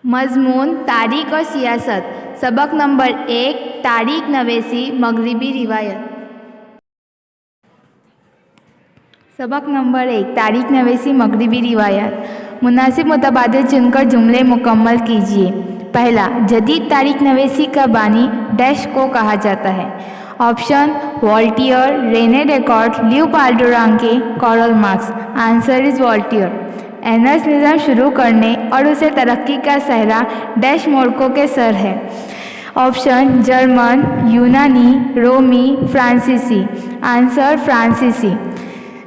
मजमून तारीख और सियासत। सबक नंबर 1 तारीख नवेसी मगरिबी रिवायत। सबक नंबर 1 तारीख नवेसी मगरिबी रिवायत। मुनासिब मुतबादिल चुनकर जुमले मुकम्मल कीजिए। पहला, जदीद तारीख नवेसी का बानी डैश को कहा जाता है। Option Voltaire, Rene Descartes, Leopoldo Ranke, Karl Marx. Answer is Voltaire. एनर्स निज़ाम शुरू करने और उसे तरक्की का सहरा डैश मोड़कों के सर है। ऑप्शन जर्मन, यूनानी, रोमी, फ्रांसीसी। आंसर फ्रांसीसी।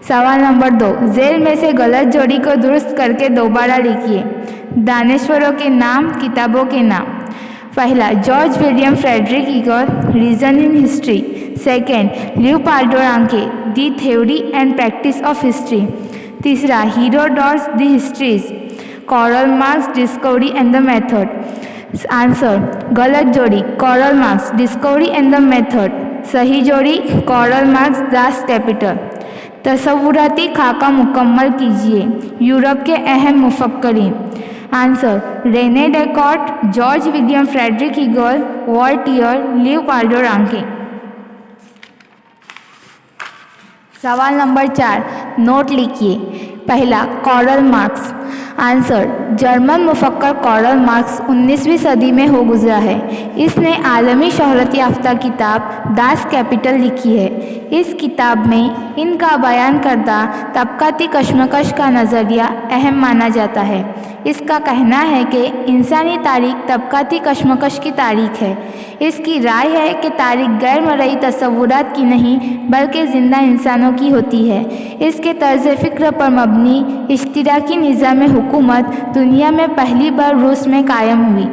सवाल नंबर 2, जेल में से गलत जोड़ी को दुरुस्त करके दोबारा लिखिए। दानश्वरों के नाम, किताबों के नाम। पहला, George William Frederick Hegel, reason in history. Second, Leopoldo Ranke, the theory and practice of history. तीसरा, Herodotus, the histories. Karl Marx, discovery and the method. Answer गलत जोड़ी Karl Marx, discovery and the method. सही जोड़ी Karl Marx, Das Kapital. तसव्वुराती खाका मुकम्मल कीजिए। Europe के अहम मुफक्करीन। Answer Rene Descartes, George William Frederick Hegel, Voltaire, Leopoldo Ranke. सवाल नंबर 4, नोट लिखिए। पहला, कार्ल मार्क्स। आंसर जर्मन मुफक्कर कार्ल मार्क्स 19वीं सदी में हो गुजरा है। इसने आलमी शोहरत याफ्ता किताब दास कैपिटल लिखी है। इस किताब में इनका बयान करदा तबकाती कशमकश का नज़रिया अहम माना जाता है। इसका कहना है कि इंसानी तारीख तबकाती कशमकश की तारीख है। इसकी राय है कि तारीख गैर मरई तसव्वुरात की नहीं बल्कि ज़िंदा इंसानों की होती है। इसके तर्ज फ़िक्र पर मबनी इश्तिराकी निज़ाम हुकूमत दुनिया में पहली बार रूस में कायम हुई।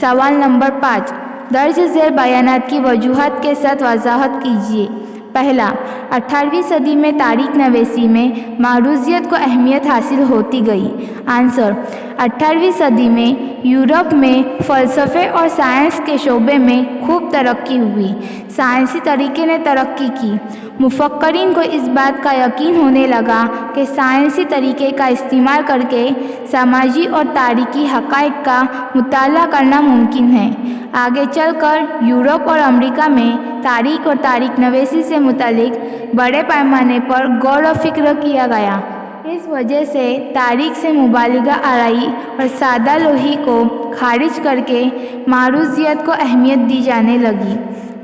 सवाल नंबर 5, दर्ज झेल बयानात की वजूहात के साथ वजाहत कीजिए। पहला, 18वीं सदी में तारीख नवेसी में मारूजियत को अहमियत हासिल होती गई। आंसर 18वीं सदी में यूरोप में फ़लसफ़े और साइंस के शोबे में खूब तरक्की हुई। साइंसी तरीके ने तरक्की की। मुफक्करीन को इस बात का यकीन होने लगा कि साइंसी तरीके का इस्तेमाल करके समाजी और तारीखी हक़ाइक़ का मुताला करना मुमकिन है। आगे चलकर यूरोप और अमेरिका में तारीख और तारीख नवेसी से मुतालिक बड़े पैमाने पर गौर व फिक्र किया गया। इस वजह से तारीख से मुबालिगा आराई और सादा लोही को खारिज करके मारूजियत को अहमियत दी जाने लगी।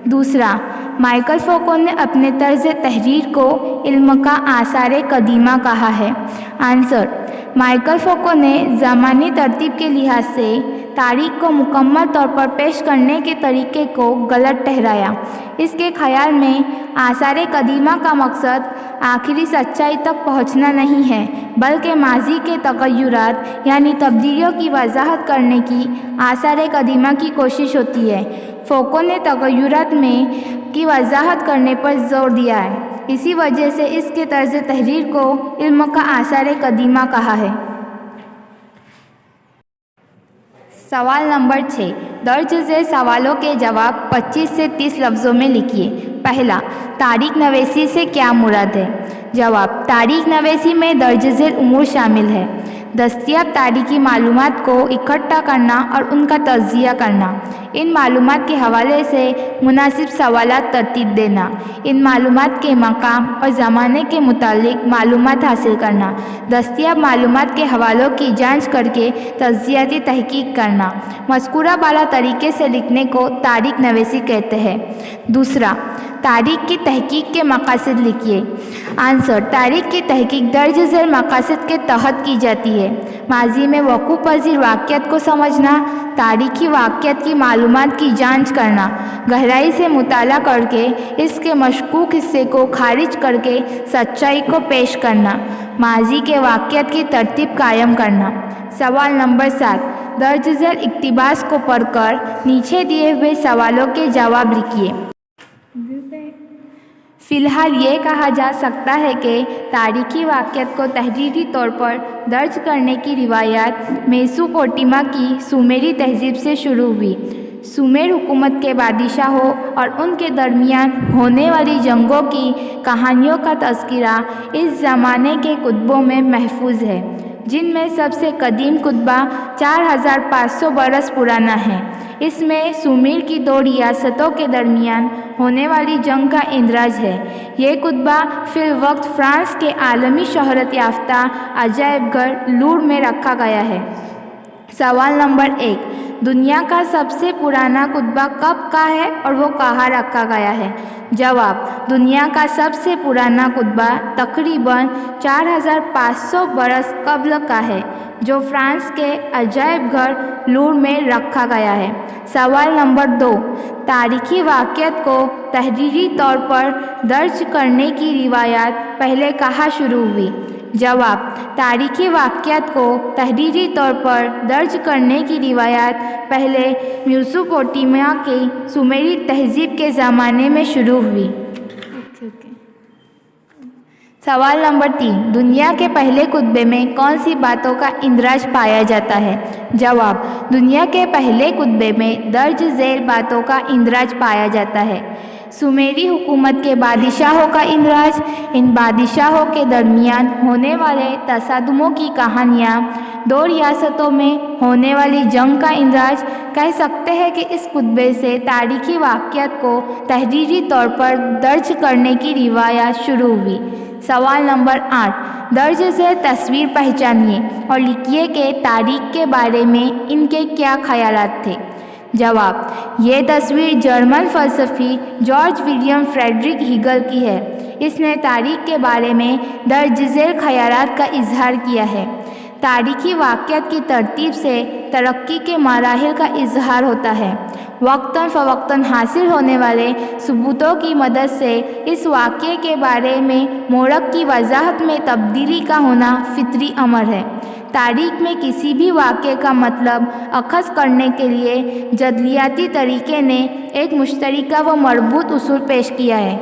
दूसरा, माइकल फोको ने अपने तर्ज तहरीर को इल्म का आसार कदीमा कहा है। आंसर माइकल फोको ने ज़मानी तरतीब के लिहाज से तारीख को मुकम्मल तौर पर पेश करने के तरीके को गलत ठहराया। इसके ख़याल में आसार कदीमा का मकसद आखिरी सच्चाई तक पहुंचना नहीं है बल्कि माजी के तग़य्युरात यानी तब्दीलियों की वजाहत करने की आसार कदीमा की कोशिश होती है। फोको ने तग़य्युरात में की वजाहत करने पर जोर दिया है। इसी वजह से इसके तर्ज तहरीर को इल्म का आसार कदीमा कहा है। सवाल नंबर 6, दर्ज झेल सवालों के जवाब 25 से 30 लफ्ज़ों में लिखिए। पहला, तारीख नवेसी से क्या मुराद है? जवाब, तारीख नवेसी में दर्ज झेल उमूर शामिल है। दस्तयाब तारीखी मालूमात को इकट्ठा करना और उनका तज्ज़िया करना। इन मालूमात के हवाले से मुनासिब सवालात तरतीब देना। इन मालूमात के मकाम और ज़माने के मुतालिक मालूमात हासिल करना। दस्तयाब मालूमात के हवालों की जांच करके तज्ज़ियाती तहकीक करना। मज़कूरा बाला तरीके से लिखने को तारीख नवेसी कहते हैं। दूसरा, तारीख की तहकीक के मकासद लिखिए। आंसर तारीख की तहकीक दर्ज झेल मकासद के तहत की जाती है। माजी में वक़ूअ पज़ीर वाक़ियात को समझना, तारीखी वाक़ियात की मालूमात की जांच करना, गहराई से मुताला करके इसके मशकूक हिस्से को खारिज करके सच्चाई को पेश करना, माजी के वाक़ियात की तरतीब कायम करना। सवाल नंबर 7, दर्ज झेल इक़्तिबास को पढ़कर नीचे दिए हुए सवालों के जवाब लिखिए। फ़िलहाल ये कहा जा सकता है कि तारीखी वाक़ियात को तहरीरी तौर पर दर्ज करने की रिवायात मेसोपोटामिया की सुमेरी तहज़ीब से शुरू हुई। सुमेर हुकूमत के बादशाहों और उनके दरमियान होने वाली जंगों की कहानियों का तज़किरा इस ज़माने के कुतुबों में महफूज है। جن میں سب سے قدیم کتبہ 4500 برس پرانا ہے۔ اس میں سومیر کی 2 ریاستوں کے درمیان ہونے والی جنگ کا اندراج ہے۔ یہ کتبہ فی الوقت فرانس کے عالمی شہرت یافتہ عجائب گھر لور میں رکھا گیا ہے۔ سوال نمبر 1، دنیا کا سب سے پرانا کتبہ کب کا ہے اور وہ کہاں رکھا گیا ہے؟ جواب، دنیا کا سب سے پرانا کتبہ تقریباً 4500 برس قبل کا ہے، جو فرانس کے عجائب گھر لور میں رکھا گیا ہے۔ سوال نمبر 2، تاریخی واقعات کو تحریری طور پر درج کرنے کی روایات پہلے کہاں شروع ہوئی؟ جواب، تاریخی واقعات کو تحریری طور پر درج کرنے کی روایات پہلے میسوپوٹیمیا کی سومیری تہذیب کے زمانے میں شروع ہوئی۔ سوال نمبر 3، دنیا کے پہلے کتبے میں کون سی باتوں کا اندراج پایا جاتا ہے؟ جواب، دنیا کے پہلے کتبے میں درج ذیل باتوں کا اندراج پایا جاتا ہے۔ سومیری حکومت کے بادشاہوں کا اندراج، ان بادشاہوں کے درمیان ہونے والے تصادموں کی کہانیاں، 2 ریاستوں میں ہونے والی جنگ کا اندراج۔ کہہ سکتے ہیں کہ اس کتبے سے تاریخی واقعات کو تحریری طور پر درج کرنے کی روایات شروع ہوئی۔ سوال نمبر 8، درج ذیل تصویر پہچانیے اور لکھیے کہ تاریخ کے بارے میں ان کے کیا خیالات تھے۔ جواب، یہ تصویر جرمن فلسفی جارج ولیم فریڈرک ہیگل کی ہے۔ اس نے تاریخ کے بارے میں درج ذیل خیالات کا اظہار کیا ہے۔ تاریخی واقعات کی ترتیب سے ترقی کے مراحل کا اظہار ہوتا ہے۔ وقتاً فوقتاً حاصل ہونے والے ثبوتوں کی مدد سے اس واقعے کے بارے میں مورخ کی وضاحت میں تبدیلی کا ہونا فطری امر ہے۔ تاریخ میں کسی بھی واقعے کا مطلب اخذ کرنے کے لیے جدلیاتی طریقے نے ایک مشترکہ و مربوط اصول پیش کیا ہے۔